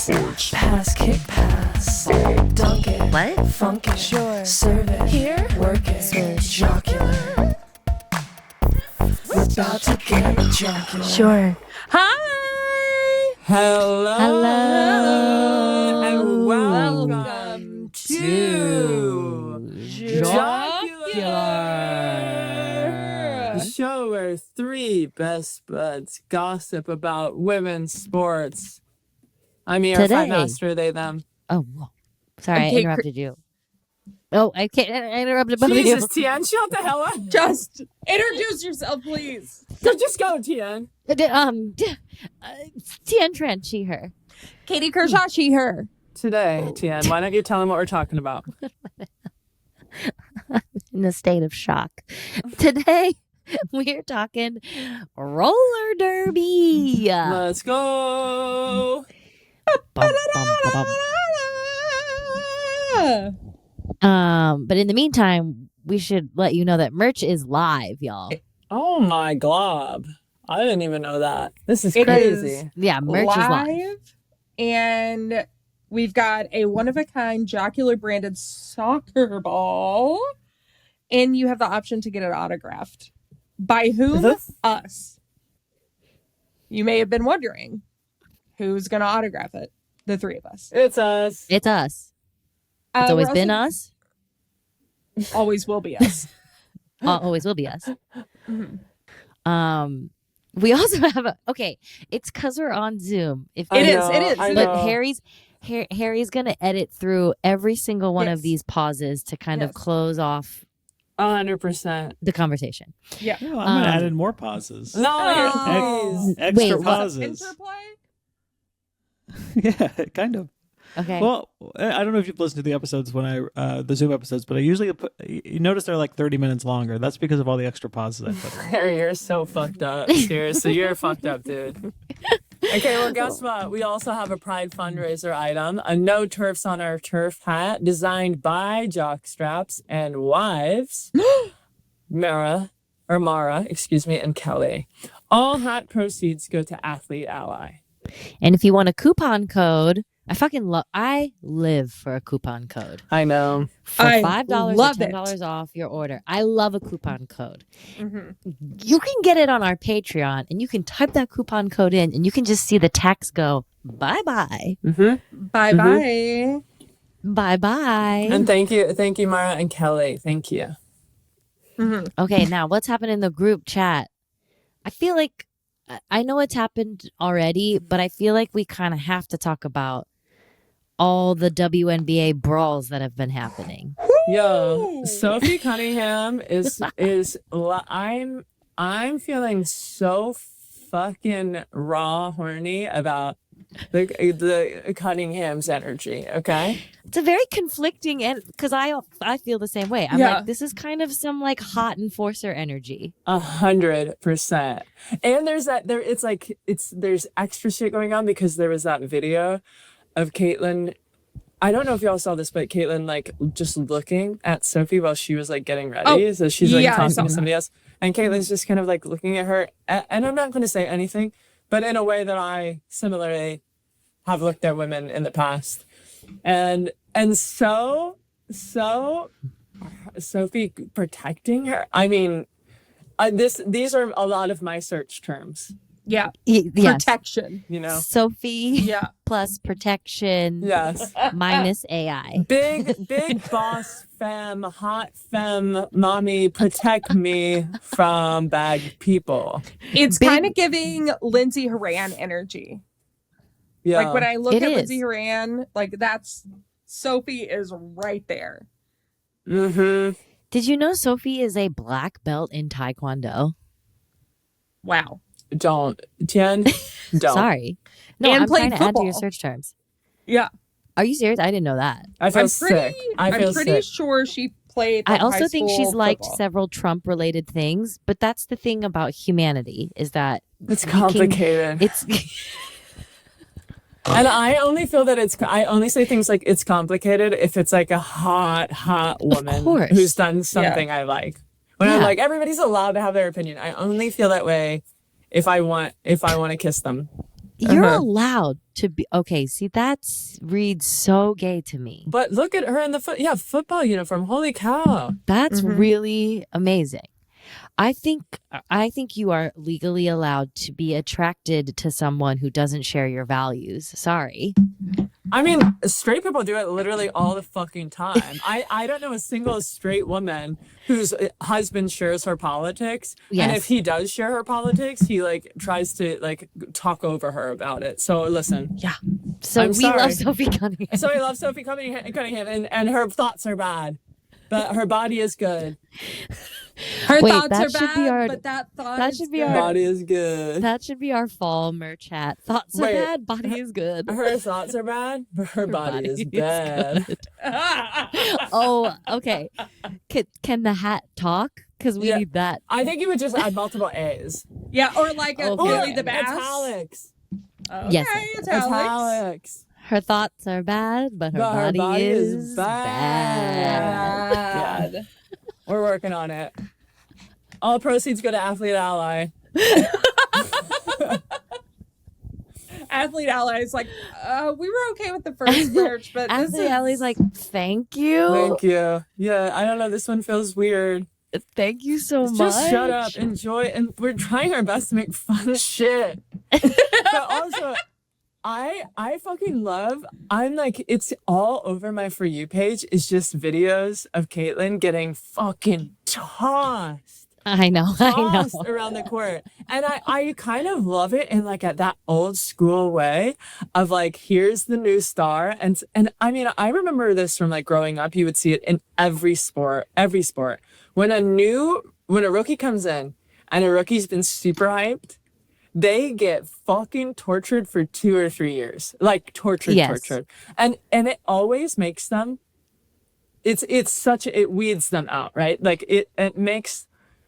Sports. Pass, kick, pass. Dunk it. What? Funk it. Sure. Serve it. Here. Work it. Jocular. We're about to get jocular. Sure. Hi! Hello. Hello. And welcome to Jocular, the show where three best buds gossip about women's sports. I'm your Today. fight master, they, them. Oh, whoa. Sorry, I Okay, interrupted you. Oh, I can't. I interrupted both of you. Jesus, Tien, shut the hell up. Just introduce yourself, please. Just go, Tien. Tien Trent, she, her. Katie Kershaw, she, her. Today, Tien, why don't you tell them what we're talking about? In a state of shock. Today, we're talking roller derby. Let's go. Bum, bum, ba-bum. But in the meantime, we should let you know that merch is live, y'all. Oh my glob. I didn't even know that. This is It crazy. is Yeah, merch is live. And we've got a one-of-a-kind Jocular branded soccer ball. And you have the option to get it autographed. By whom? Us. You may have been wondering who's going to autograph it. The three of us. It's us. It's us. It's always we're been also- us. Always will be us. Always will be us. Mhm. We also have it's because we're on Zoom. If It is. I But know. Harry's gonna edit through every single one of Yes. these pauses to kind of Yes. close off 100%. the conversation. Yeah. No, I'm gonna add in more pauses. No, Oh. please. Extra Wait, what? pauses. Interplay? Yeah, kind of. Okay. Well, I don't know if you've listened to the episodes when the Zoom episodes, but I usually you notice they're like 30 minutes longer. That's because of all the extra pauses I put in. Harry, you're so fucked up. Seriously, you're fucked up, dude. Okay, well, guess what? We also have a Pride fundraiser item, a No Turfs on Our Turf hat designed by Jockstraps and wives, Mara, and Kelly. All hat proceeds go to Athlete Ally. And if you want a coupon code, I live for a coupon code. I know. For I $5 or love $10 off your order. I love a coupon code. Mhm. You can get it on our Patreon and you can type that coupon code in and you can just see the text go bye-bye. Mm-hmm. Bye-bye. Bye-bye. And thank you, Mara and Kelly. Thank you. Mhm. Okay, now what's happened in the group chat? I feel like I know it's happened already, but I feel like we kind of have to talk about all the WNBA brawls that have been happening. Yo, Sophie Cunningham I'm feeling so fucking raw horny about the Cunningham's energy, okay? It's a very conflicting, and because I feel the same way. I'm Yeah. like, this is kind of some like hot enforcer energy. 100%. And there's extra shit going on because there was that video of Caitlyn. I don't know if y'all saw this, but Caitlyn like just looking at Sophie while she was like getting ready. Oh, So she's like yeah, I talking saw to somebody else, and Caitlyn's just kind of like looking at her. And I'm not going to say anything, but in a way that I similarly have looked at women in the past, and so Sophie protecting her. I mean, these are a lot of my search terms. Yeah. Yes. Protection. You know. Sophie Yeah. plus protection Yes. minus AI. Big boss femme, hot femme, mommy, protect me from bad people. It's kind of giving Lindsay Horan energy. Yeah. Like when I look It at is. Lindsay Horan, like that's Sophie is right there. Mm-hmm. Did you know Sophie is a black belt in Taekwondo? Wow. Don't. Tien, don't. Sorry. No, And I'm played trying to add to your football. search terms. Yeah. Are you serious? I didn't know that. I feel I'm sick. I feel pretty sick. sure she played. I like, also high think school she's liked football. several Trump-related things, but that's the thing about humanity is that It's complicated. it's And I only feel that I only say things like it's complicated if it's like a hot woman course. who's done something I like. When I'm Yeah. like, everybody's allowed to have their opinion. I only feel that way if I want to kiss them. You're Uh-huh. allowed to be okay. See, that's reads so gay to me. But look at her in the football uniform. Holy cow. That's Mhm. really amazing. I think you are legally allowed to be attracted to someone who doesn't share your values. Sorry. I mean, straight people do it literally all the fucking time. I don't know a single straight woman whose husband shares her politics. Yes. And if he does share her politics, he like tries to like talk over her about it. So listen. Yeah. So I'm we sorry. love Sophie Cunningham. So I love Sophie Cunningham and her thoughts are bad. But her body is good. Her Wait, thoughts that are should bad, be our- but that thought that is should be good. our- Body is good. That should be our fall merch hat. Thoughts are Wait. bad, body is good. Her thoughts are bad, but her body is bad. good. Oh, okay. Can the hat talk? Because we Yeah. need that. I think you would just add multiple A's. Yeah, or like a Okay. Billy the Bass. Italics. Okay, Yes. italics. Her thoughts are bad, but her, But body, is bad. Bad. We're working on it. All proceeds go to Athlete Ally. Athlete Allies like, we were okay with the first merch, but this Ashley is Alley's like, thank you. Thank you. Yeah, I don't know. This one feels weird. Thank you so much. Just shut up, enjoy, and we're trying our best to make fun shit. But also, I fucking love. I'm like, it's all over my For You page. It's just videos of Caitlyn getting fucking tossed. I know. Tossed around the court. And I kind of love it in like at that old school way of like, here's the new star. And I mean, I remember this from like growing up. You would see it in every sport. When a rookie comes in and a rookie's been super hyped, they get fucking tortured for 2 or 3 years. Like tortured. And it always makes them, it weeds them out, right? Like it makes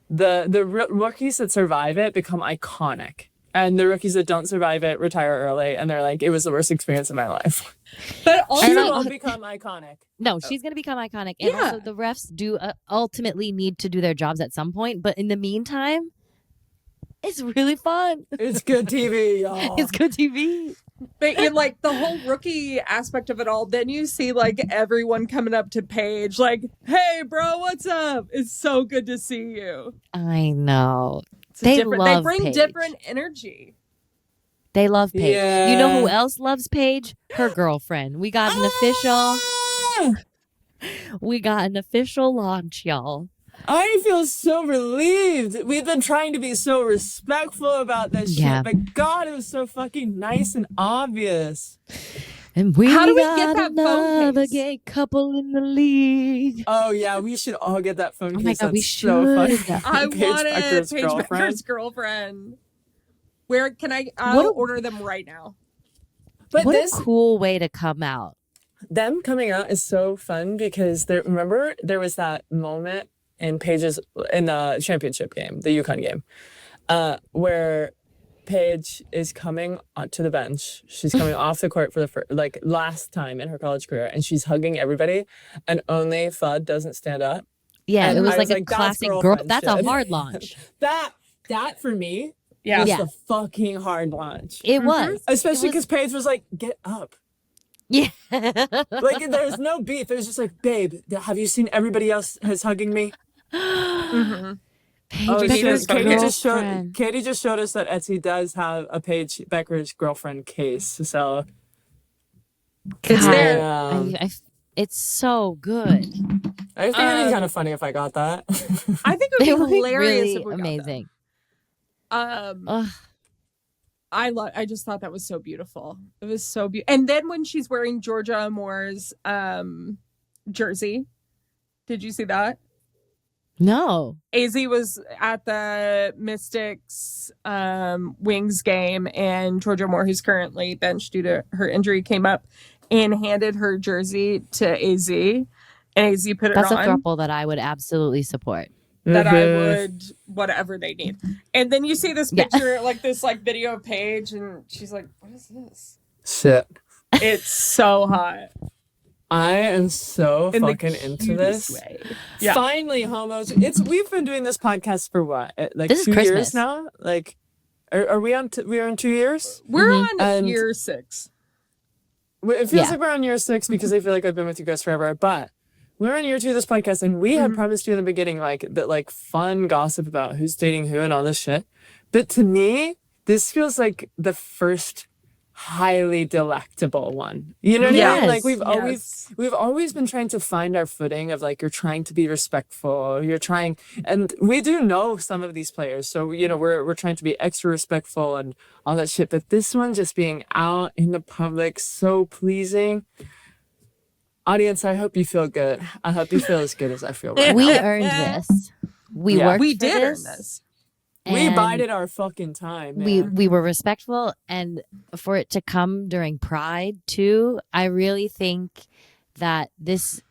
the rookies that survive it become iconic. And the rookies that don't survive it retire early. And they're like, it was the worst experience of my life. But She also, will become iconic. No, she's going to become iconic. And Yeah. also, the refs do ultimately need to do their jobs at some point. But in the meantime, it's really fun. It's good TV, y'all. It's good TV. but in like the whole rookie aspect of it all, then you see like everyone coming up to Paige, like, "Hey, bro, what's up? It's so good to see you." I know. It's a They different, love they bring Paige. different energy. They love Paige. Yeah. You know who else loves Paige? Her girlfriend. We got an official launch, y'all. I feel so relieved. We've been trying to be so respectful about this Yeah. shit, but God, it was so fucking nice and obvious. And we How do we got get that phone another case? gay couple in the league. Oh yeah, we should all get that phone Oh case. my God, we That's so should. funny. I Paige want it. Becker's Paige girlfriend. Becker's girlfriend. Where can I'll What a- order them right now. But What this a cool way to come out. them coming out is so fun because remember there was that moment in the championship game, the UConn game, where Paige is coming onto the bench. She's coming off the court for the last time in her college career, and she's hugging everybody, and only Fudd doesn't stand up. Yeah, And it was I like was a like, that's classic girl. girlfriend That's shit. a hard launch. That for me Yeah. was Yeah. the fucking hard launch. It was. Especially It was- because Paige was like, get up. Yeah. Like, there's no beef. It was just like, babe, have you seen everybody else is hugging me? Mm-hmm. Paige Oh, Becker's shit. Katie just showed us that Etsy does have a Paige Becker's girlfriend case. So It's God, there. it's so good. I think it'd be kind of funny if I got that. I think it would It be would be hilarious really if we got amazing. that. Ugh. I just thought that was so beautiful. It was so beautiful. And then when she's wearing Georgia Amore's jersey, did you see that? No. AZ was at the Mystics Wings game, and Georgia Moore, who's currently benched due to her injury, came up and handed her jersey to AZ, and AZ put it That's a on. throuple that I would absolutely support. That I Mhm. would whatever they need. And then you see this Yeah. picture, like this video of Paige, and she's like, "What is this?" Shit. It's so hot. I am so In the fucking into cutest this. way. Yeah. Finally, homos. We've been doing this podcast for what? Like This is 2 Christmas. years now? Like Are we on? We're on 2 years. We're on And- year 6. It feels like we're on year 6 because I feel like I've been with you guys forever. But we're on year 2 of this podcast, and we had promised you in the beginning that fun gossip about who's dating who and all this shit. But to me, this feels like the first highly delectable one. You know what I mean? Like we've always been trying to find our footing of like, you're trying to be respectful, you're trying, and we do know some of these players, so you know we're trying to be extra respectful and all that shit. But this one just being out in the public, so pleasing. Audience, I hope you feel good. I hope you feel as good as I feel right We now. earned this. We worked We for did earn this. this. We and bided our fucking time, man. we were respectful, and for it to come during Pride too, I really think that this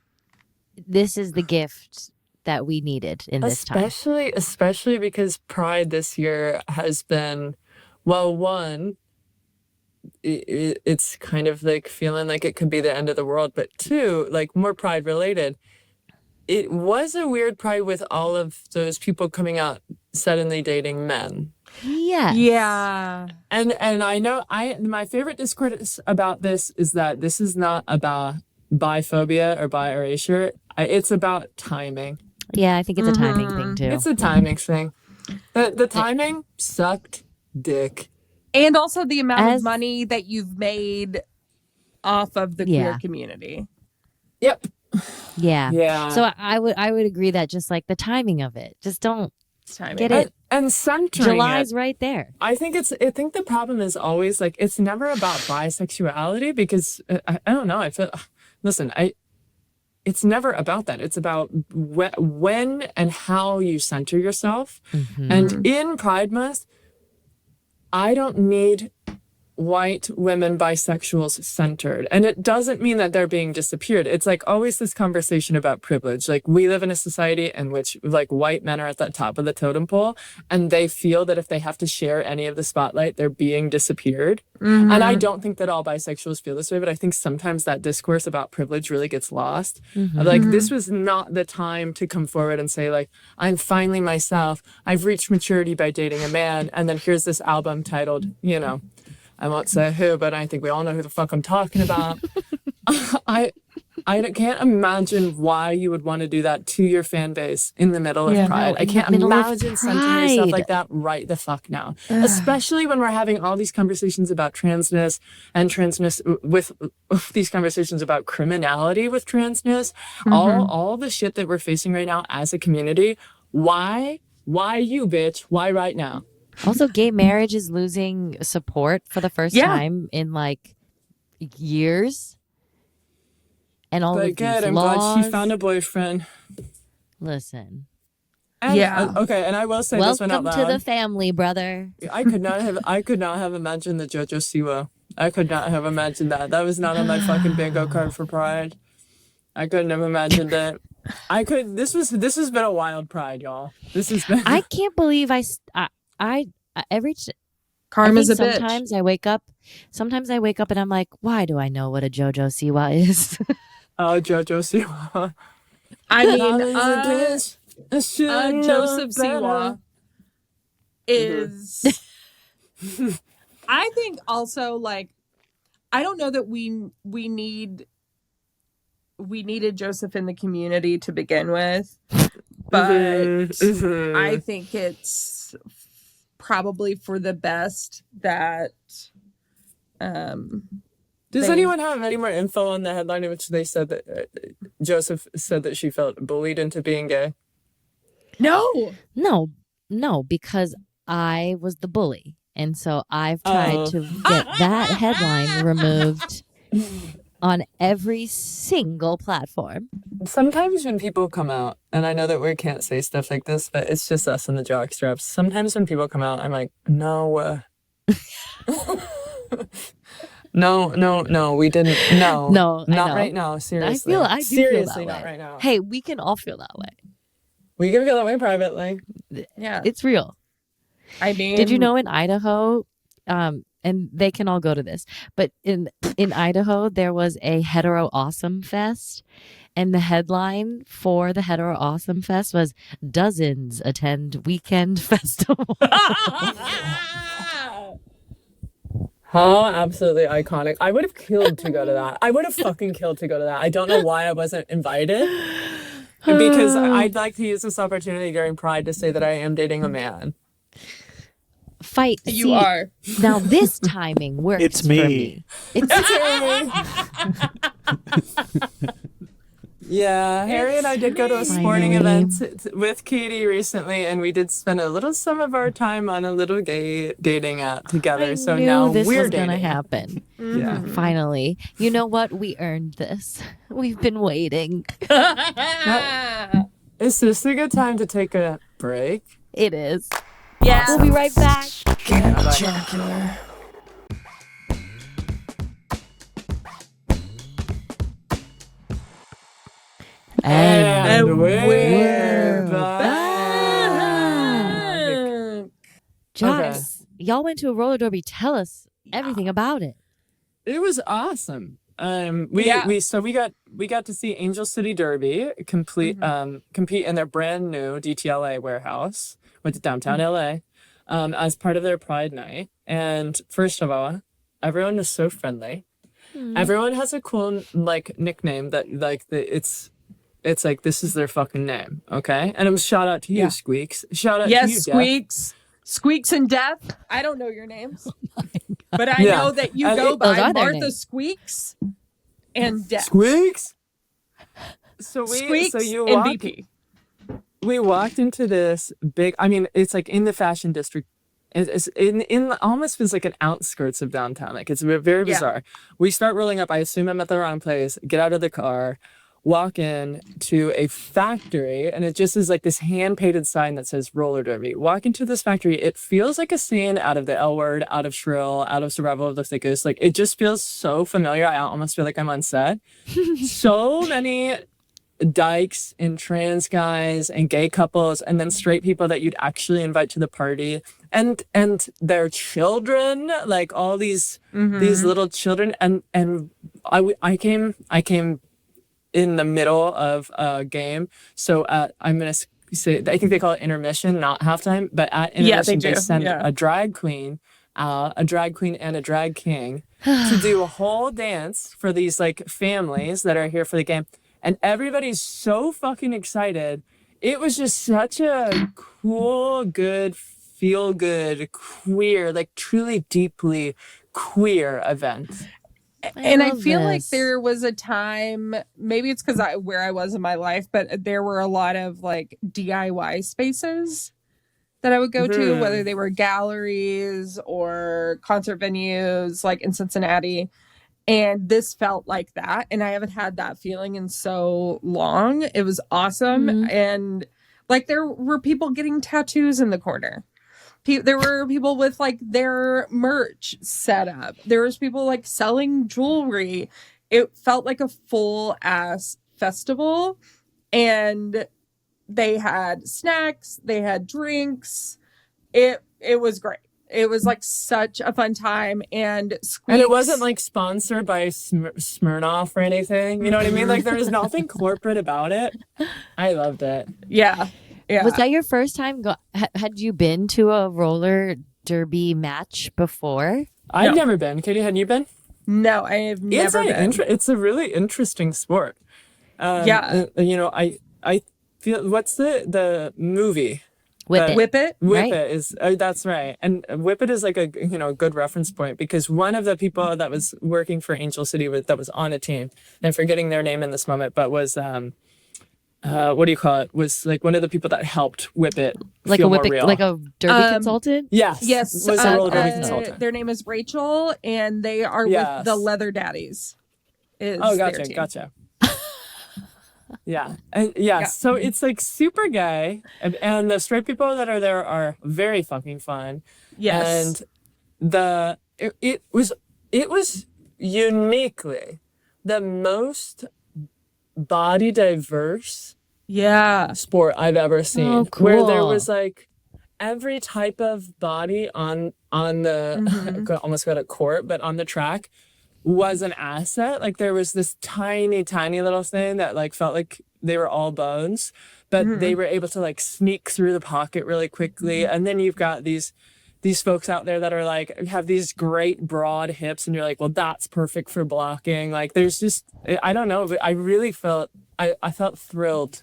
is the gift that we needed in this time. Especially because Pride this year has been, well, one, it's kind of like feeling like it could be the end of the world, but two, like more Pride related, it was a weird Pride with all of those people coming out suddenly dating men. Yes. Yeah. And I know my favorite discourse about this is that this is not about biphobia or bi erasure. It's about timing. Yeah, I think it's a timing thing too. It's a timing thing. The timing sucked dick. And also the amount As- of money that you've made off of the queer Yeah. community. Yep. Yeah. Yeah. So I would agree that just like the timing of it, just don't It's timing. get it. And centering July's it, right there. I think the problem is always like, it's never about bisexuality because I don't know. I feel, listen, it's never about that. It's about when and how you center yourself. And in Pride Month, I don't need white women bisexuals centered. And it doesn't mean that they're being disappeared. It's like always this conversation about privilege. Like we live in a society in which like white men are at the top of the totem pole and they feel that if they have to share any of the spotlight, they're being disappeared. And I don't think that all bisexuals feel this way, but I think sometimes that discourse about privilege really gets lost. Like this was not the time to come forward and say like, I'm finally myself. I've reached maturity by dating a man. And then here's this album titled, you know, I won't say who, but I think we all know who the fuck I'm talking about. I can't imagine why you would want to do that to your fan base in the middle of Pride. I can't middle of imagine centering yourself Pride. like that right the fuck now. Especially when we're having all these conversations about transness and transness with these conversations about criminality with transness, all the shit that we're facing right now as a community. Why you, bitch? Why right now? Also, gay marriage is losing support for the first time in like years. And all But of good, these I'm laws. glad she found a boyfriend. Listen, And, Yeah. okay, and I will say this one out welcome loud. to the family, brother. I could not have imagined the JoJo Siwa. I could not have imagined that. That was not on my fucking bingo card for Pride. I couldn't have imagined it. This has been a wild Pride, y'all. This has been. I can't believe I Karma's a think bitch. sometimes I wake up and I'm like, why do I know what a JoJo Siwa is? Oh, JoJo Siwa. I mean, Joseph Joseph Siwa is. I think also like, I don't know that we needed Joseph in the community to begin with, but I think it's probably for the best that. Does anyone have any more info on the headline in which they said that Joseph said that she felt bullied into being gay? No. No, because I was the bully. And so I've tried to get that headline removed on every single platform. Sometimes when people come out, and I know that we can't say stuff like this, but it's just us and the jock straps. Sometimes when people come out, I'm like, no. No, we didn't. No, No, I not know. right now. Seriously, I do seriously, feel that not way. right now. Hey, we can all feel that way. We can feel that way privately. Yeah. It's real. I mean, Did you know in Idaho, and they can all go to this. But in Idaho, there was a hetero awesome fest, and the headline for the hetero awesome fest was "Dozens Attend Weekend Festival." How absolutely iconic. I would have killed to go to that. I would have fucking killed to go to that. I don't know why I wasn't invited. Because I'd like to use this opportunity during Pride to say that I am dating a man. Fight. You See, are. Now this timing works It's for me. me. It's Yeah, Harry and I did go to a sporting Finally. event with Katie recently, and we did spend a little some of our time on a little gay dating app together. I So knew now this we're was dating. gonna happen. Yeah. Finally. You know what? We earned this. We've been waiting. Is this a good time to take a break? It is. Yeah. We'll be right back. Get jocular. And we're back. Jocks, y'all went to a roller derby. Tell us everything about it. It was awesome. We got to see Angel City Derby compete in their brand new DTLA warehouse. Went to downtown LA, as part of their Pride night. And first of all, everyone was so friendly. Everyone has a cool nickname that it's like this is their fucking name, okay? And it was shout out to you, Squeaks. Shout out to you, Yes, Jeff. Squeaks. Squeaks and Death. I don't know your names, but I know that you go Those by are their Martha names. Squeaks and Death. Squeaks. Squeaks and walked, BP. we walked into this big. I mean, it's like in the fashion district. It's in almost feels like an outskirts of downtown. Like it's very bizarre. We start rolling up. I assume I'm at the wrong place. Get out of the car. Walk in to a factory, and it just is like this hand-painted sign that says roller derby. Walk into this factory, it feels like a scene out of the L Word, out of Shrill, out of Survival of the Thickest. Like, it just feels so familiar. I almost feel like I'm on set. So many dykes and trans guys and gay couples, and then straight people that you'd actually invite to the party, and their children, like all these little children, and I came in the middle of a game. So I'm going to say, I think they call it intermission, not halftime, but at intermission, they send a drag queen and a drag king to do a whole dance for these like families that are here for the game. And everybody's so fucking excited. It was just such a cool, good, feel good, queer, like truly deeply queer event. And I love feel like this. there was a time, maybe it's because where I was in my life, but there were a lot of like DIY spaces that I would go to, whether they were galleries or concert venues, like in Cincinnati. And this felt like that. And I haven't had that feeling in so long. It was awesome. And like there were people getting tattoos in the corner. There were people with like their merch set up. There was people like selling jewelry. It felt like a full ass festival, and they had snacks, they had drinks. It was great. It was like such a fun time, and it wasn't like sponsored by Smirnoff or anything. You know what I mean? Like there was nothing corporate about it. I loved it. Yeah. Was that your first time? Had you been to a roller derby match before? I've never been. Katie, had you been? No, I have never been. It's a really interesting sport. Yeah. You know, I feel, what's the movie? Whip It. Whip It? Whip Right. It is, that's right. And Whip It is like a good reference point, because one of the people that was working for Angel City that was on a team, and I'm forgetting their name in this moment, but was what do you call it? Was like one of the people that helped Whip It Like feel a whip more it, real. like a derby consultant? Yes. Yes. Was a roller derby consultant. Their name is Rachel, and they are with the Leather Daddies. Oh, gotcha. Yeah. And so it's like super gay, and the straight people that are there are very fucking fun. Yes. And it was uniquely the most body diverse Yeah. sport I've ever seen. Oh, Where there cool. was like every type of body on the almost got a court, but on the track was an asset. Like there was this tiny little thing that like felt like they were all bones, but they were able to like sneak through the pocket really quickly. And then you've got these folks out there that are like have these great broad hips, and you're like, well, that's perfect for blocking. Like there's just, I don't know, but I really felt I felt thrilled.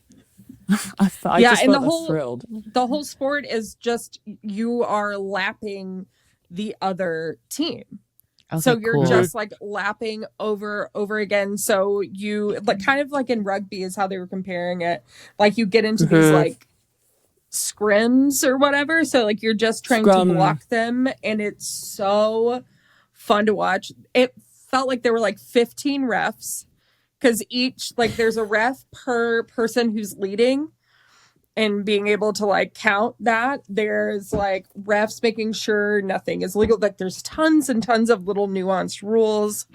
I just felt thrilled. The whole sport is just you are lapping the other team. Okay, So you're cool. just like lapping over again. So you like kind of like in rugby is how they were comparing it. Like you get into these like scrims or whatever. So like you're just trying to block them, and it's so fun to watch. It felt like there were like 15 refs because each like there's a ref per person who's leading. And being able to like count that, there's like refs making sure nothing is legal. Like there's tons and tons of little nuanced rules.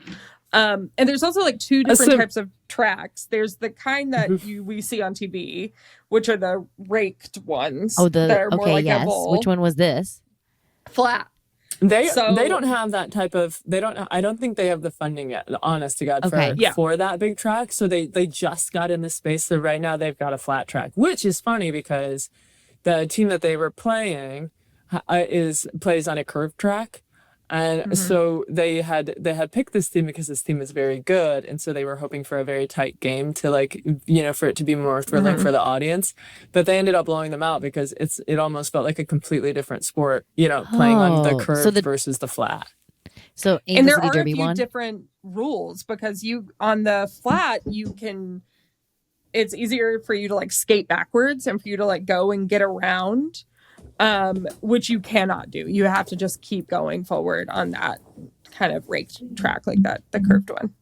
And there's also like two different types of tracks. There's the kind that we see on TV, which are the raked ones. Oh, that are more like a bowl. Which one was this? Flat. They don't have that type of, I don't think they have the funding yet, honest to God, for that big track. So they just got in the space. So right now they've got a flat track, which is funny because the team that they were playing plays on a curved track. And so they had picked this team because this team is very good. And so they were hoping for a very tight game to like, you know, for it to be more thrilling for the audience. But they ended up blowing them out because it almost felt like a completely different sport, you know, playing on the curved versus the flat. So and there are Derby a few one? different rules because you on the flat, it's easier for you to like skate backwards and for you to like go and get around. Which you cannot do. You have to just keep going forward on that kind of raked track like that, the curved one.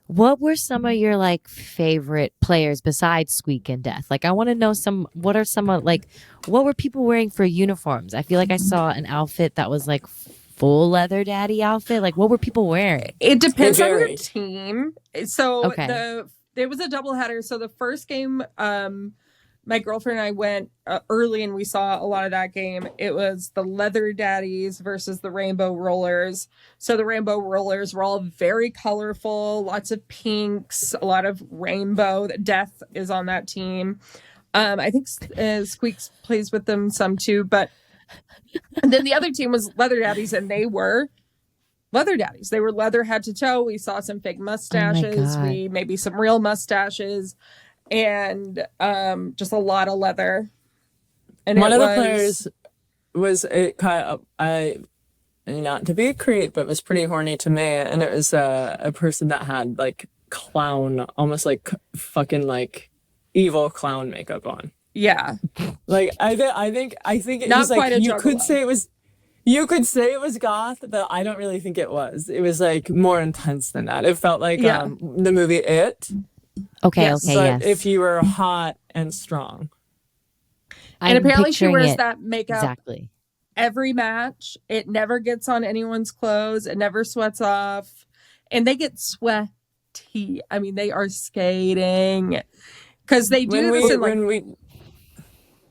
What were some of your like favorite players besides Squeak and Death? Like I want to know what were people wearing for uniforms? I feel like I saw an outfit that was like full leather daddy outfit. Like what were people wearing? It depends on your team. So it was a doubleheader. So the first game, my girlfriend and I went early and we saw a lot of that game. It was the Leather Daddies versus the Rainbow Rollers. So the Rainbow Rollers were all very colorful, lots of pinks, a lot of rainbow. Death is on that team. I think Squeaks plays with them some too. But and then the other team was Leather Daddies, and they were Leather Daddies. They were leather head to toe. We saw some fake mustaches. Maybe some real mustaches. And just a lot of leather. And one of the players was not to be a creep, but was pretty horny to me. And it was a person that had like clown, almost like fucking like evil clown makeup on. Yeah, like I think it not was quite like a you juggalo. You could say it was goth, but I don't really think it was. It was like more intense than that. It felt like the movie It. Yes. If you were hot and strong. And apparently she wears that makeup exactly every match. It never gets on anyone's clothes. It never sweats off. And they get sweaty. I mean, they are skating. Because they do this in like...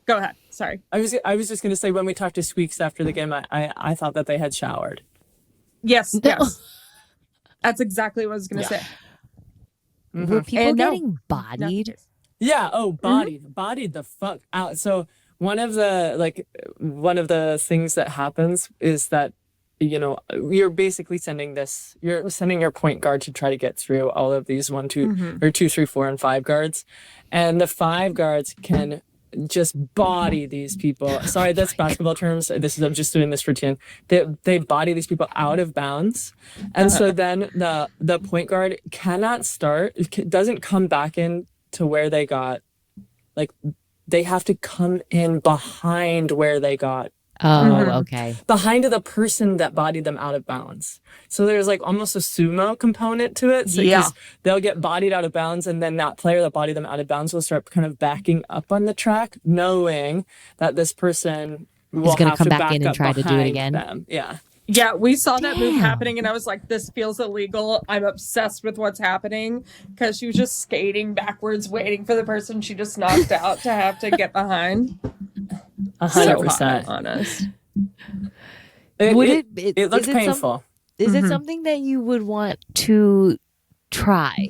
Go ahead. Sorry. I was just going to say, when we talked to Squeaks after the game, I thought that they had showered. Yes. That's exactly what I was going to say. Were people getting bodied? Yeah. Oh, bodied the fuck out. So one of the things that happens is that, you know, you're basically sending your point guard to try to get through all of these 1, 2, or 2, 3, 4, and 5 guards, and the 5 guards can just body these people. Sorry, that's basketball terms. I'm just doing this routine. They body these people out of bounds, and so then the point guard doesn't come back in to where they got. Like they have to come in behind where they got. Okay. Behind the person that bodied them out of bounds. So there's like almost a sumo component to it. So they'll get bodied out of bounds, and then that player that bodied them out of bounds will start kind of backing up on the track, knowing that this person will going have to come to back in and try to do it again. Them. Yeah. Yeah, we saw that move happening, and I was like, this feels illegal. I'm obsessed with what's happening, because she was just skating backwards, waiting for the person she just knocked out to have to get behind. So 100%. hot, honest. It looks is painful. Is it something that you would want to try?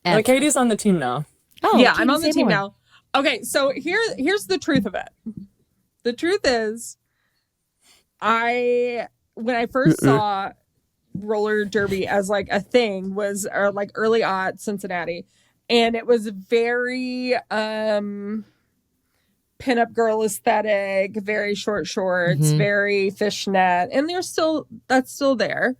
Well, Katie's on the team now. Oh, Yeah, Katie, I'm on the say team more. now. Okay, so here's the truth of it. The truth is, when I first saw roller derby as like a thing was like early aught Cincinnati, and it was very pinup girl aesthetic, very short shorts, very fishnet, and that's still there.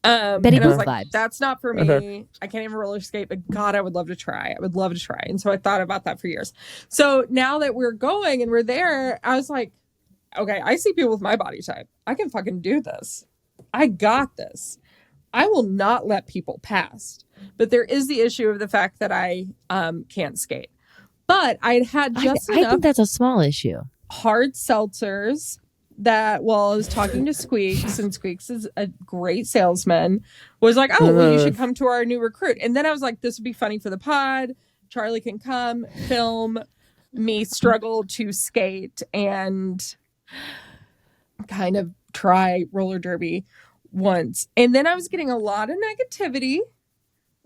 Betty And I was Boop like, vibes. that's not for me. I can't even roller skate, but God, I would love to try. I would love to try. And so I thought about that for years. So now that we're going and we're there, I was like, okay, I see people with my body type. I can fucking do this. I got this. I will not let people past. But there is the issue of the fact that I can't skate. But I'd had just I enough think that's a small issue. hard seltzers that while I was talking to Squeaks, and Squeaks is a great salesman, was like, oh, well, you should come to our new recruit. And then I was like, this would be funny for the pod. Charlie can come film me struggle to skate and kind of try roller derby once. And then I was getting a lot of negativity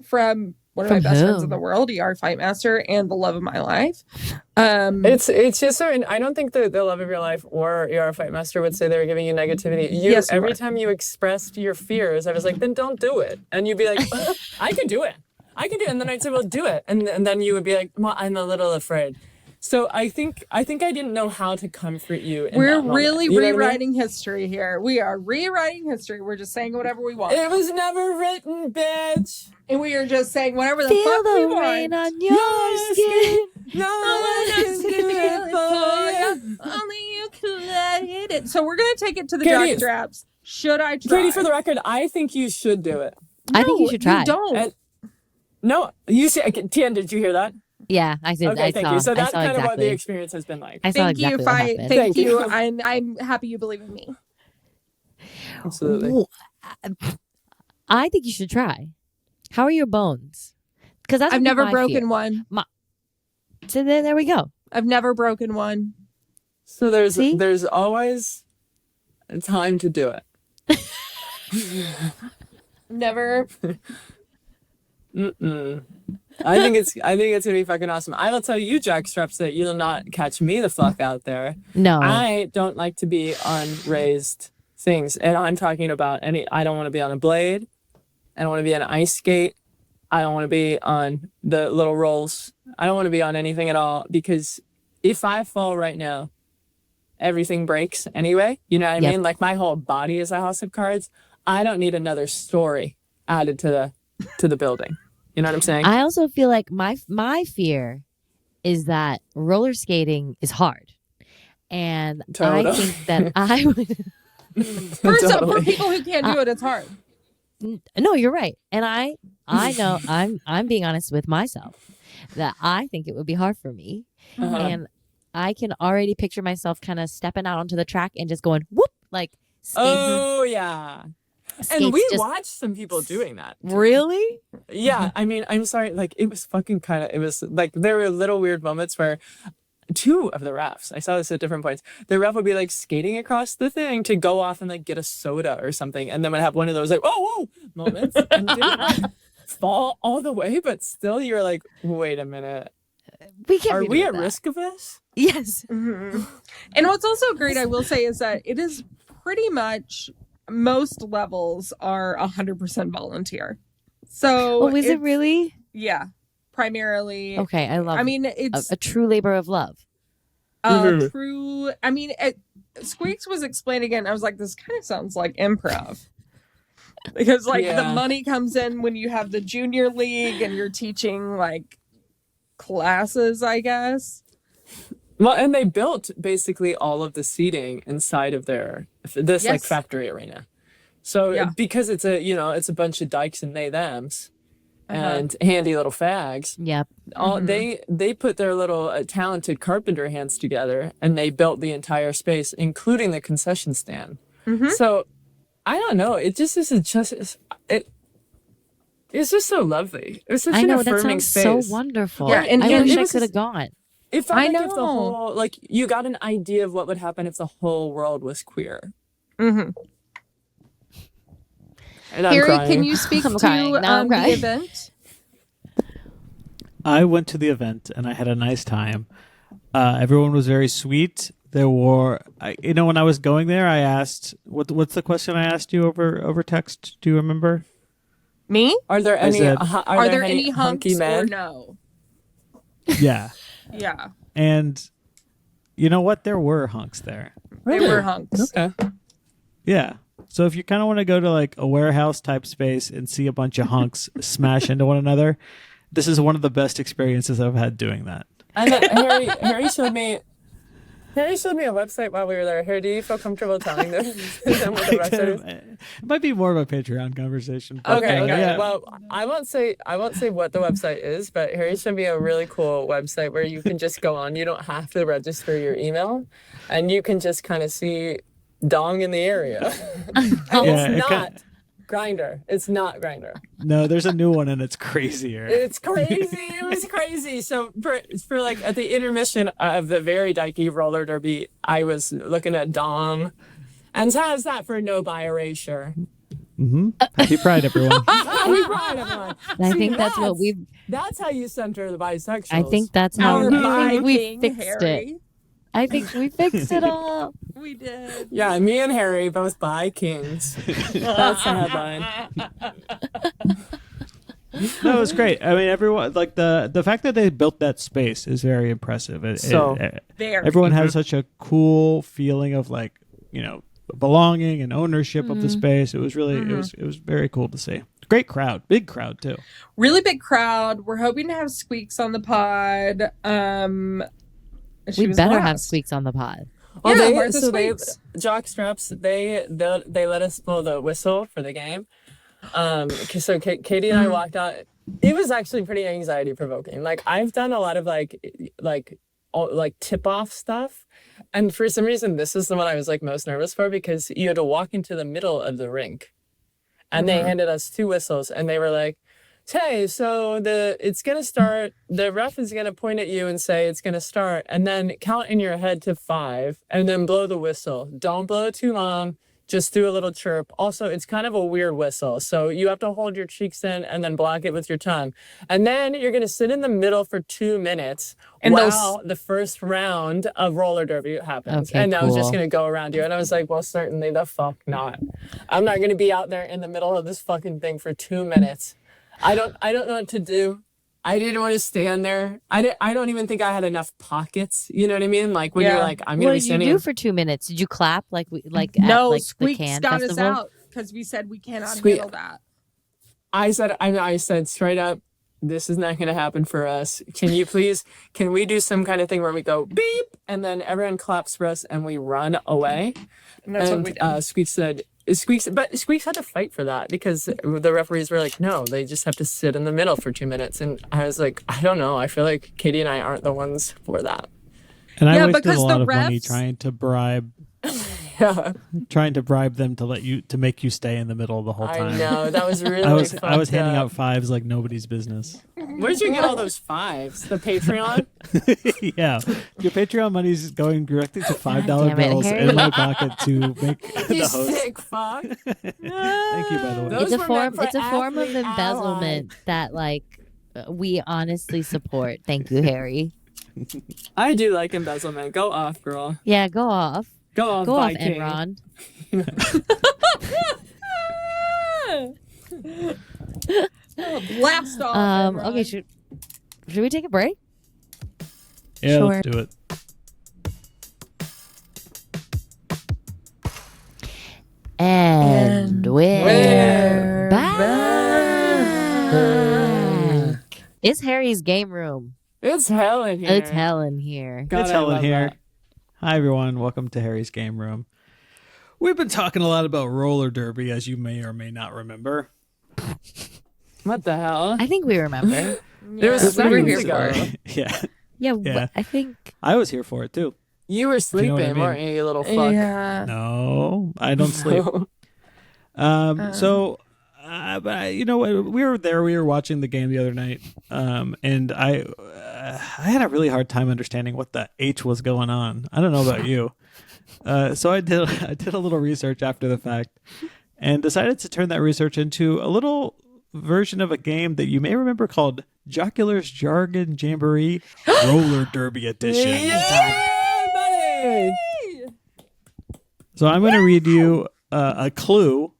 from one of my best friends in the world, ER Fight Master, and the love of my life. It's just so, and I don't think the love of your life or ER Fight Master would say they were giving you negativity. Every time you expressed your fears, I was like, then don't do it. And you'd be like, I can do it. I can do it. And then I'd say, well, do it. And then you would be like, well, I'm a little afraid. So I think I didn't know how to comfort you. We're really rewriting history here. We are rewriting history. We're just saying whatever we want. It was never written, bitch. And we are just saying whatever the Feel fuck we the want. rain on your skin. No one else can do it for you. Only you can let it. So we're going to take it to the Katie, jock straps. Should I try? Katie, for the record, I think you should do it. I think you should try. You don't. No, you see, Tien, did you hear that? Yeah, I did. Okay, I thank saw. you. So that's I saw kind of what the exactly. experience has been like. I saw Thank exactly you, what Fight. happened. Thank Thank you. you. I'm happy you believe in me. Absolutely. Ooh, I think you should try. How are your bones? Because I've never broken one. So there we go. I've never broken one. So See? there's always a time to do it. Never. I think it's gonna be fucking awesome. I will tell you, Jack Straps, that you'll not catch me the fuck out there. No. I don't like to be on raised things, and I'm talking about I don't want to be on a blade. I don't want to be on an ice skate. I don't want to be on the little rolls. I don't want to be on anything at all, because if I fall right now, everything breaks anyway. You know what I Yep. mean? Like, my whole body is a house of cards. I don't need another story added to the building. You know what I'm saying? I also feel like my fear is that roller skating is hard, and I Totally. think that I would. For people who can't do it, it's hard. No, you're right, and I know I'm being honest with myself that I think it would be hard for me, and I can already picture myself kind of stepping out onto the track and just going whoop, like skating. Oh yeah. Skates And we just- watched some people doing that. Really? Yeah, I mean, I'm sorry, like, it was like, there were little weird moments where two of the refs, I saw this at different points, the ref would be like skating across the thing to go off and like get a soda or something, and then would have one of those like, whoa moments, and didn't like fall all the way, but still you're like, wait a minute, We can't. are be we doing at that. risk of this? Yes. And what's also great, I will say, is that it is pretty much most levels are 100% volunteer. So Oh, is it really? Yeah, primarily. Okay, I love. I mean, it's a true labor of love. true. I mean, Squeaks was explaining it, and I was like, this kind of sounds like improv. Because like the Yeah. money comes in when you have the junior league and you're teaching like classes, I guess. Well, and they built basically all of the seating inside of this like Yes. factory arena. So Yeah. because it's a bunch of dykes and they thems and handy little fags, Yep. all they put their little talented carpenter hands together and they built the entire space, including the concession stand. So I don't know. It just is it's just so lovely. It's such I an know that affirming sounds space. so wonderful. Yeah, and I it wish I was could have just- gone. It felt I like if the know. whole, like, you got an idea of what would happen if the whole world was queer. Mm-hmm. And I'm Harry, crying. can you speak I'm to crying. Now I'm the crying. event? I went to the event and I had a nice time. Everyone was very sweet. There were, when I was going there, I asked, what's the question I asked you over text? Do you remember? Me? Are there any? said- Are there any hunky hunks men? or no? Yeah. Yeah, And you know what? There were hunks there. they were hunks. Okay. Yeah. So if you kind of want to go to like a warehouse type space and see a bunch of hunks smash into one another, this is one of the best experiences I've had doing that. And then Harry showed me. Harry showed me a website while we were there. Harry, do you feel comfortable telling them what the website is? It might be more of a Patreon conversation. but, Okay, okay. yeah. Well, I won't say what the website is, but Harry showed me a really cool website where you can just go on. You don't have to register your email, and you can just kind of see dong in the area. And Yeah, it it's ki- not Grinder. It's not Grinder. No, there's a new one and it's crazier. It's crazy. It was crazy. So for like at the intermission of the very dykey roller derby, I was looking at Dom, and so how's that for no bi erasure? Happy Pride, everyone. Happy Pride, everyone. I See, think that's what we've. That's how you center the bisexuals. I think that's how Our we Viking fixed it. Harry. I think we fixed it all. We did. Yeah, me and Harry both bi kings. That's the headline. No, it was great. I mean, everyone like the fact that they built that space is very impressive. There. Everyone has such a cool feeling of like belonging and ownership of the space. It was really it was very cool to see. Great crowd, big crowd too. Really big crowd. We're hoping to have Squeaks on the pod. She We was better last. have Squeaks on the pod. Well, Yeah, they, where's the so they sweeps? jockstraps. They let us blow the whistle for the game. So Katie and I walked out. It was actually pretty anxiety provoking. Like I've done a lot of like tip off stuff, and for some reason this is the one I was like most nervous for because you had to walk into the middle of the rink, and they handed us 2 whistles, and they were like, "Hey, so it's gonna start. The ref is gonna point at you and say it's gonna start, and then count in your head to 5, and then blow the whistle. Don't blow it too long. Just do a little chirp. Also, it's kind of a weird whistle, so you have to hold your cheeks in and then block it with your tongue. And then you're gonna sit in the middle for 2 minutes And while the first round of roller derby happens. Okay, and I was just cool. gonna go around you, and I was like, well, certainly the fuck not. I'm not gonna be out there in the middle of this fucking thing for 2 minutes. I don't know what to do. I didn't want to stand there. I don't even think I had enough pockets. You know what I mean? Like when you're Yeah. like, I'm What gonna be did you standing. do for 2 minutes? Did you clap like at No, like the Squeaks Cannes got festival? us out because we said we cannot Squeak- handle that. I said straight up, this is not going to happen for us. Can we do some kind of thing where we go beep and then everyone claps for us and we run away? And that's what we did. Squeaks had to fight for that because the referees were like, no, they just have to sit in the middle for 2 minutes. And I was like, I don't know. I feel like Katie and I aren't the ones for that. And I Yeah, wasted because a lot the of money refs- trying to bribe them to make you stay in the middle the whole time. I know. That was really I was fucked handing up. out 5s like nobody's business. Where'd you get all those 5s? The Patreon? Yeah, your Patreon money is going directly to $5 damn it, bills Harry. in my pocket to make the You host. sick fuck. Thank you, by the way. Those It's a were form. meant for It's a form of athlete embezzlement that we honestly support. Thank you, Harry. I do like embezzlement. Go off, girl. Yeah, go off. Go off, Go off, Viking. Enron. Blast off. Enron. Okay, should we take a break? Yeah, Sure. let's do it. And we're back. It's Harry's game room. It's hell in here. It's Helen here. God, It's I Helen love here. that. Hi, everyone. Welcome to Harry's Game Room. We've been talking a lot about roller derby, as you may or may not remember. What the hell? I think we remember. There was Yeah, we were seconds here ago. for it. Yeah, Yeah, Yeah. I think I was here for it too. You were sleeping, what I mean. weren't you, you little fuck? Yeah. No, I don't sleep. But we were there. We were watching the game the other night, and I had a really hard time understanding what the H was going on. I don't know about you. So I did a little research after the fact and decided to turn that research into a little version of a game that you may remember called Jocular's Jargon Jamboree Roller Derby Edition. Yeah, buddy. So I'm going to read you a clue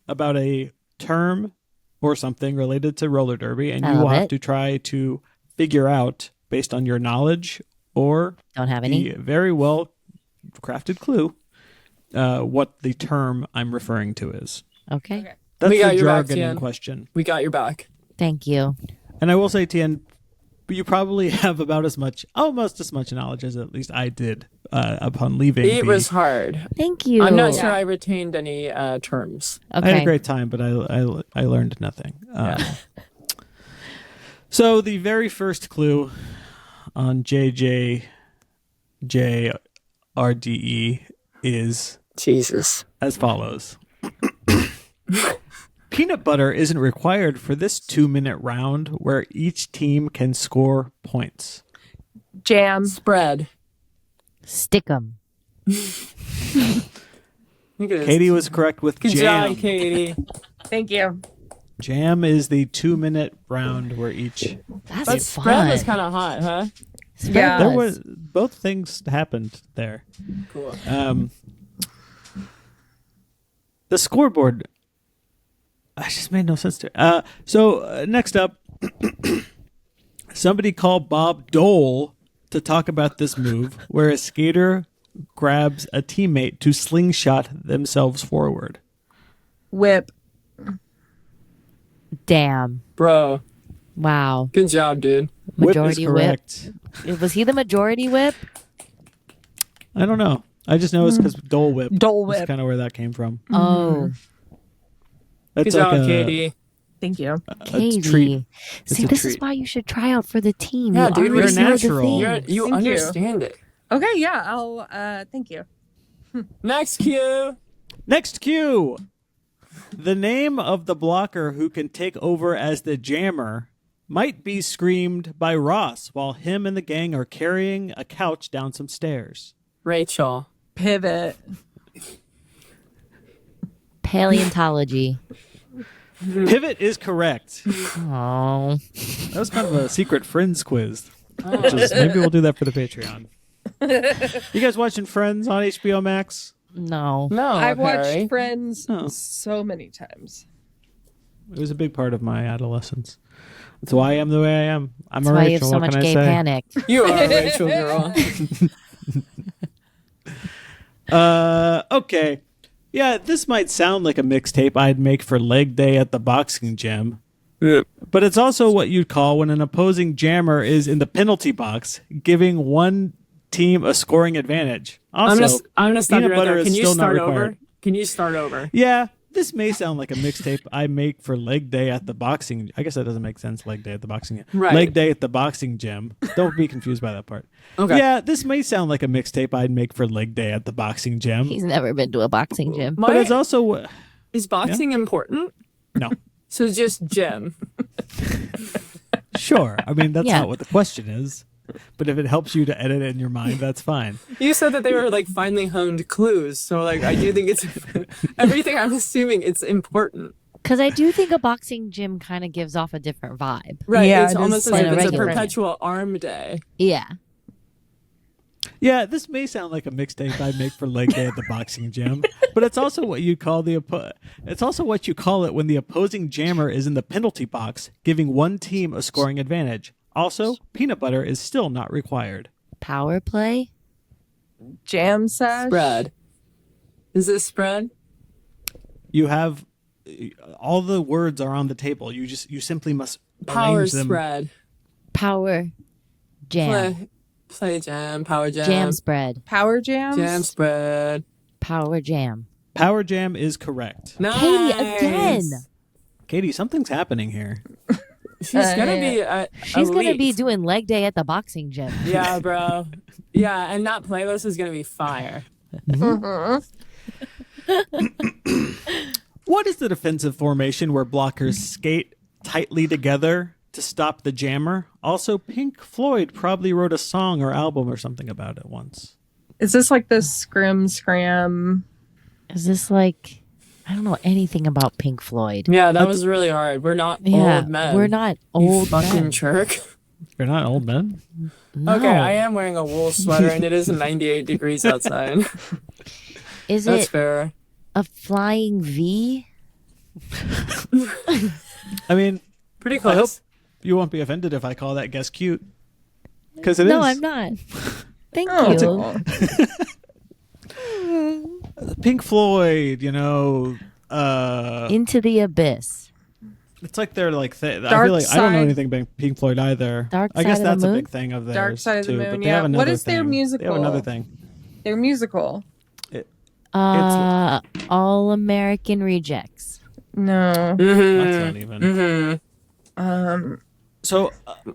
about a term or something related to roller derby, and I you will love have it. to try to figure out, based on your knowledge or Don't have the any. very well crafted clue, what the term I'm referring to is. Okay. That's We got the your back, jargon in Tian. question. We got your back. Thank you. And I will say, Tien, you probably have about almost as much knowledge as at least I did upon leaving. It was hard. Thank you. I'm not sure I retained any terms. Okay. I had a great time, but I learned nothing. So the very first clue on JJJRDE is Jesus. as follows. Peanut butter isn't required for this 2-minute round where each team can score points. Jam. Spread. Stick 'em. Look at this. Katie was correct with Good jam. job, Katie. Thank you. Jam is the 2-minute round where each... That's But fun. spread was kind of hot, huh? Spread Yeah. There was both things happened there. Cool. The scoreboard. I just made no sense to. Next up, somebody called Bob Dole to talk about this move, where a skater grabs a teammate to slingshot themselves forward. Whip. Damn. Bro, Wow. good job, dude. Majority whip is whip. correct. Was he the majority whip? I don't know. I just know it's because Dole Whip. Dole That's Whip. kind of where that came from. Oh, That's Good like job, a, Katie. Thank you. a Katie. treat. See, a this is treat. why you should try out for the team. Yeah, you dude, already you're know the natural. things. You Thank you. understand it. Okay, yeah, I'll thank you. Next cue. Next cue. The name of the blocker who can take over as the jammer might be screamed by Ross while him and the gang are carrying a couch down some stairs. Rachel. Pivot. Paleontology. Pivot is correct. Oh. That was kind of a secret Friends quiz. Which is, maybe we'll do that for the Patreon. You guys watching Friends on HBO Max? No. No, I've watched Harry. Friends Oh. so many times. It was a big part of my adolescence. That's why I am the way I am. I'm That's a why you have Rachel. so What much can I gay say? panic. You are a Rachel girl. Okay. Yeah, this might sound like a mixtape I'd make for leg day at the boxing gym. But it's also what you'd call when an opposing jammer is in the penalty box, giving one team a scoring advantage. Also, I'm gonna stop you peanut right butter there. is Can you still not start over? required. Can you start over? Yeah, this may sound like a mixtape I make for leg day at the boxing. I guess that doesn't make sense. Leg day at the boxing. Right. Leg day at the boxing gym. Don't be confused by that part. Okay. Yeah, this may sound like a mixtape I'd make for leg day at the boxing gym. He's never been to a boxing gym. But it's also Is boxing important? no. So just gym. Sure. I mean, that's Yeah. not what the question is. But if it helps you to edit it in your mind, that's fine. You said that they were like finely honed clues, so like I do think it's everything. I'm assuming it's important, Because I do think a boxing gym kind of gives off a different vibe. right? Yeah, It's it is almost as like if a it's a regular perpetual arm day. Yeah. Yeah, this may sound like a mixtape I'd make for leg day at the boxing gym, but it's also what you call it's also what you call it when the opposing jammer is in the penalty box, giving one team a scoring advantage. Also, peanut butter is still not required. Power play. Jam sash. Spread. Is this spread? You have all the words are on the table. You simply must Power arrange them. spread. Power jam. Play jam. Power jam. Jam spread. Power jams. Jam spread. Power jam. Power jam is correct. Nice. Katie, again. Katie, something's happening here. She's gonna be. She's going to be elite. doing leg day at the boxing gym. Yeah, bro. Yeah, and that playlist is gonna be fire. What is the defensive formation where blockers skate tightly together to stop the jammer. Also, Pink Floyd probably wrote a song or album or something about it once. Is this like the Scram? Is this like, I don't know anything about Pink Floyd. Yeah, that was really hard. We're not old men. We're not You old fucking men. jerk. You're not old men. No. Okay, I am wearing a wool sweater and it is 98 degrees outside. Is That's it fair. a flying V? I mean, Pretty I hope close. you won't be offended if I call that guess cute. Because it is. No, I'm not. Thank Oh. you. Pink Floyd, Into the Abyss. it's like they're like I Dark feel like I don't know Side- anything about Pink Floyd either. Dark I guess Side of the that's a Moon? big thing of theirs Dark Side of the too. Moon, But they yeah. have another What is their thing. They musical? have another thing. They're musical. All American Rejects. No. That's not even. So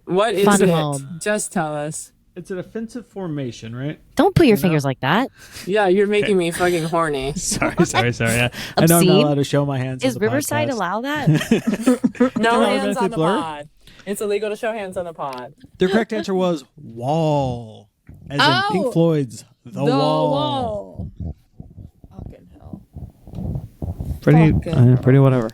What is Fun it? Home. Just tell us. it's an offensive formation, right? Don't put your fingers like that. Yeah, you're making me fucking horny. Sorry. I know I'm not Obscene? allowed to show my hands. Is on the Riverside podcast. allow that? No Can I hands on the blur? pod. It's illegal to show hands on the pod. The correct answer was wall, as in Oh! Pink Floyd's The Wall. Fucking hell. Pretty whatever.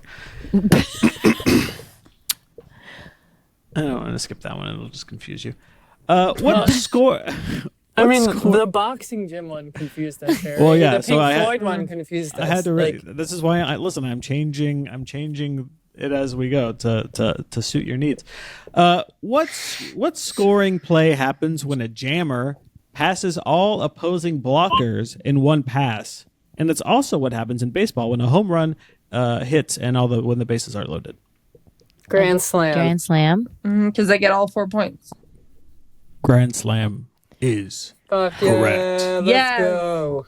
I don't want to skip that one. It'll just confuse you. What score? I mean, score- the boxing gym one confused us here. Well, yeah, The so Pink I had- Floyd one confused us. I had to. Like, This is why I'm changing it as we go to suit your needs. What scoring play happens when a jammer passes all opposing blockers in one pass? And it's also what happens in baseball when a home run hits and when the bases are loaded. Grand Slam. Grand Slam. Because they get all 4 points. Grand Slam is Fuck correct. yeah, let's Yes. go.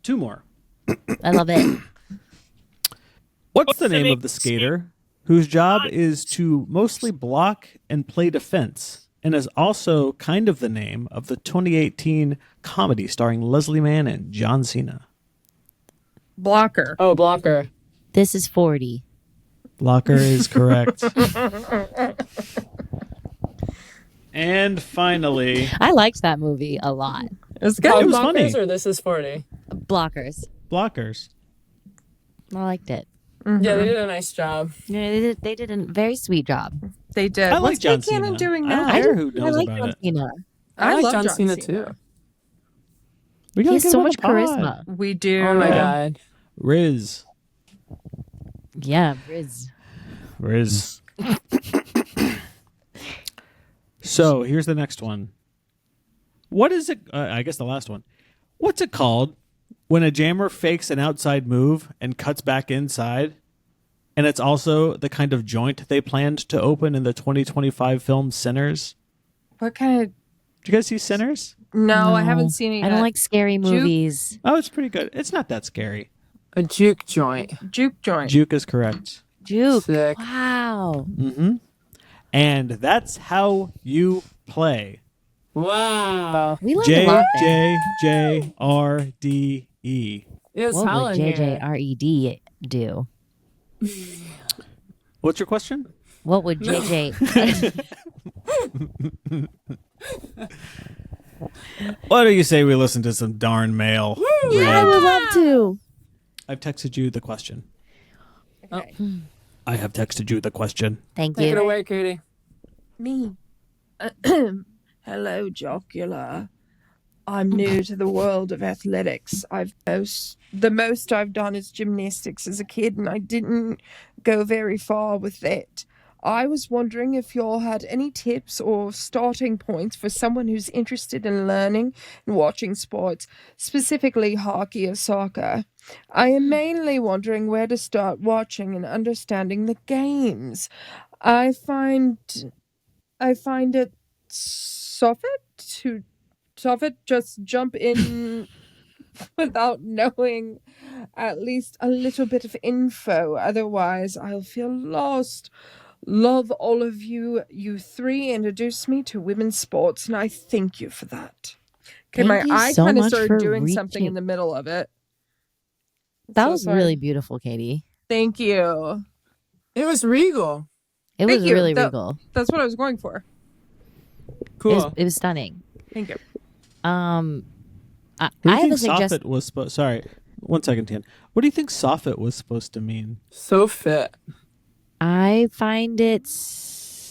2 more. I love it. What's the name of the skater whose job is to mostly block and play defense, and is also kind of the name of the 2018 comedy starring Leslie Mann and John Cena? Blocker. Oh, blocker. This is 40. Blocker is correct. And finally, I liked that movie a lot. It's It good. was Blockers funny. or this is 40? Blockers. blockers. I liked it. Yeah, they did a nice job. Yeah, they did a very sweet job. They did. I like What's John Nick Cannon Cena. doing I don't now? care who I knows like about John it. Cena. I like love John Cena too. We He gotta has get so him on much the pod. charisma. We do. Oh my god. Riz. Yeah, Riz. So here's the next one. What is it? I guess the last one. What's it called when a jammer fakes an outside move and cuts back inside? And it's also the kind of joint they planned to open in the 2025 film Sinners. What kind of? Did you guys see Sinners? No, I haven't seen it. I don't yet. like scary movies. Oh, it's pretty good. It's not that scary. A juke joint. Juke joint. Juke is correct. Juke. Sick. Wow. Mm-hmm. And that's how you play. Wow. We learned a lot there. JJRDE. It's What hell would in here. JJRED do? What's your question? What would JJ? Why do you say we listen to some darn mail? I would love to. I've texted you the question. Okay. I have texted you the question. Thank Take it you. away, Katie. Me. Hello, Jocular. I'm new to the world of athletics. The most I've done is gymnastics as a kid, and I didn't go very far with that. I was wondering if y'all had any tips or starting points for someone who's interested in learning and watching sports, specifically hockey or soccer. I am mainly wondering where to start watching and understanding the games. I find it soft just jump in without knowing at least a little bit of info. Otherwise, I'll feel lost. Love all of you. You three introduced me to women's sports, and I thank you for that. Okay, Thank my you eye so kind of much started for doing something reaching- in the middle of it. That So was sorry. really beautiful, Katie. Thank you. It was regal. It Thank was you. really That- regal. That's what I was going for. Cool. It was stunning. Thank you. I What do you have a think suggestion. soffit was supposed? Sorry, 1 second, Tian. What do you think soffit was supposed to mean? So fit. I find it.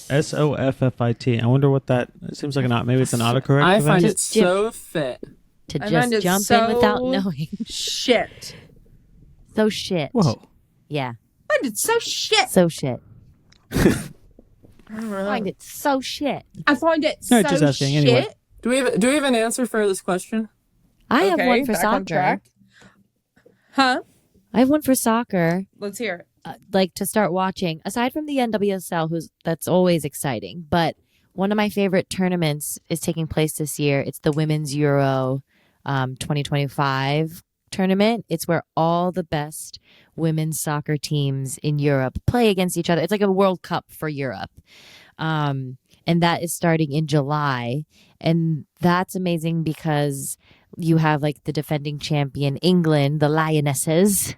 SOFFIT. I wonder what that. It seems like maybe it's an autocorrect. I event? find it Just Jim. so fit. To I just find it jump so- in without knowing. Shit. So shit. Whoa. Yeah. I find it so shit. So shit. I don't know. I find it so shit. I find it No, so just asking shit. anyway. Do we have an answer for this question? I have one for back on soccer. track. Huh? I have one for soccer. Let's hear it. Like to start watching. Aside from the NWSL, that's always exciting. But one of my favorite tournaments is taking place this year. It's the Women's Euro 2025 tournament. It's where all the best women's soccer teams in Europe play against each other. It's like a World Cup for Europe. And that is starting in July. And that's amazing because you have like the defending champion England, the Lionesses,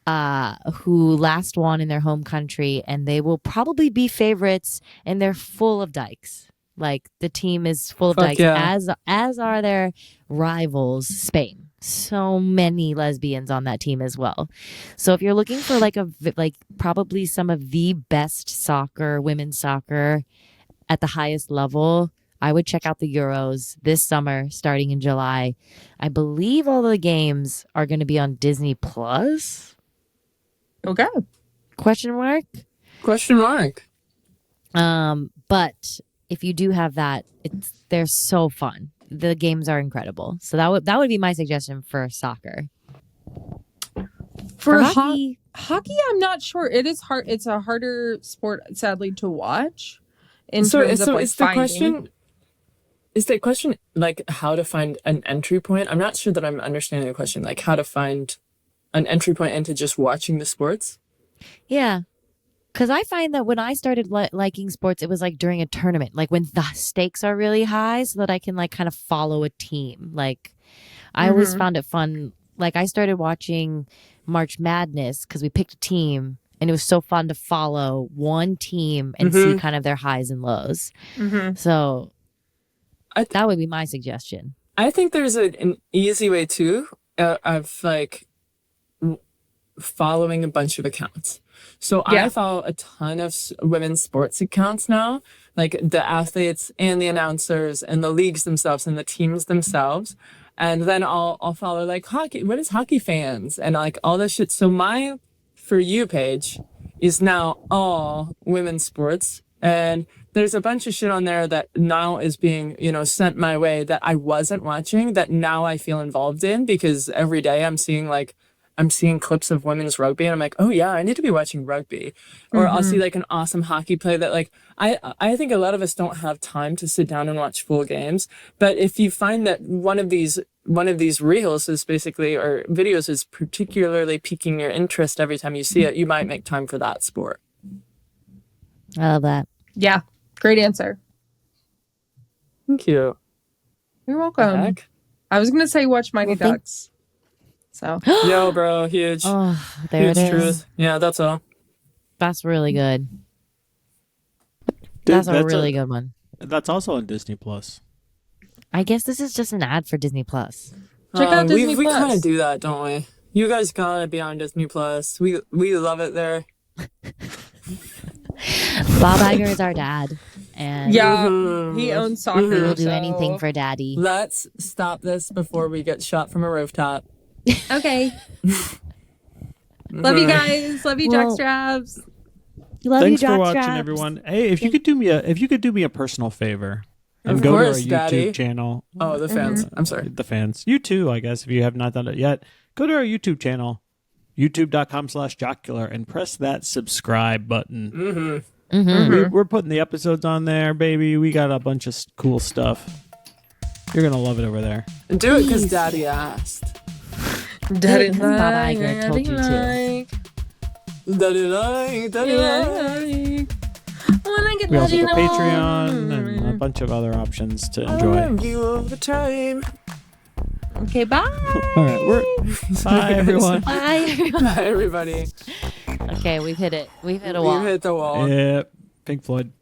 who last won in their home country, and they will probably be favorites, and they're full of dykes. Like the team is full of Fuck dykes, yeah. as are their rivals, Spain. So many lesbians on that team as well. So if you're looking for like probably some of the best soccer, women's soccer at the highest level, I would check out the Euros this summer, starting in July. I believe all the games are going to be on Disney Plus. Okay. Question mark. Question mark. But if you do have that, they're so fun. The games are incredible. So that would be my suggestion for soccer. For hockey, hockey, I'm not sure. It is hard. It's a harder sport, sadly, to watch. So Terms of, like, is the finding. question? Is the question like how to find an entry point? I'm not sure that I'm understanding the question. Like how to find an entry point into just watching the sports? yeah. Because I find that when I started liking sports, it was like during a tournament, like when the stakes are really high, so that I can like kind of follow a team. Like I always found it fun. Like I started watching March Madness because we picked a team, and it was so fun to follow one team and see kind of their highs and lows. So that would be my suggestion. I think there's an easy way too of like following a bunch of accounts. So Yeah. I follow a ton of women's sports accounts now, like the athletes and the announcers and the leagues themselves and the teams themselves. And then I'll follow like hockey, what is hockey fans and like all this shit. So my For You page is now all women's sports. And there's a bunch of shit on there that now is being, sent my way that I wasn't watching that now I feel involved in because every day I'm seeing clips of women's rugby and I'm like, oh yeah, I need to be watching rugby. Or I'll see like an awesome hockey play that like, I think a lot of us don't have time to sit down and watch full games. But if you find that one of these reels is basically, or videos is particularly piquing your interest every time you see it, you might make time for that sport. I love that. Yeah. Great answer. Thank you. You're welcome. Heck. I was gonna say watch Mighty Well, Ducks. So Yo, bro, huge. Oh, there Huge it is. truth. Yeah, that's all. That's really good. Dude, That's a really good one. That's also on Disney Plus. I guess this is just an ad for Disney Plus. check out Disney we Plus. kind of do that, don't we? You guys gotta be on Disney Plus. We love it there. Bob Iger is our dad, and Yeah, Mhm. he owns soccer. we will do so- anything for daddy. Let's stop this before we get shot from a rooftop. Okay. Love you guys. Love you, Well, jockstraps. Love Thanks you, for jockstraps. watching, everyone. Hey, if you could do me a personal favor and Of go course, to our YouTube Daddy. channel. Oh, the fans. I'm sorry. The fans, you too, I guess, if you have not done it yet, go to our YouTube channel, youtube.com/jocular, and press that subscribe button. We're putting the episodes on there, baby. We got a bunch of cool stuff. You're gonna love it over there. Do it because Daddy asked. Daddy Bob Iger told you to. Daddy like. When I get We also Daddy have a Patreon like. and a bunch of other options to I enjoy. love you over time. Okay, bye. All right, bye everyone. Bye. Bye, everybody. Okay. Okay, we've hit it. We've hit a We've wall. hit the wall. Yeah, Pink Floyd.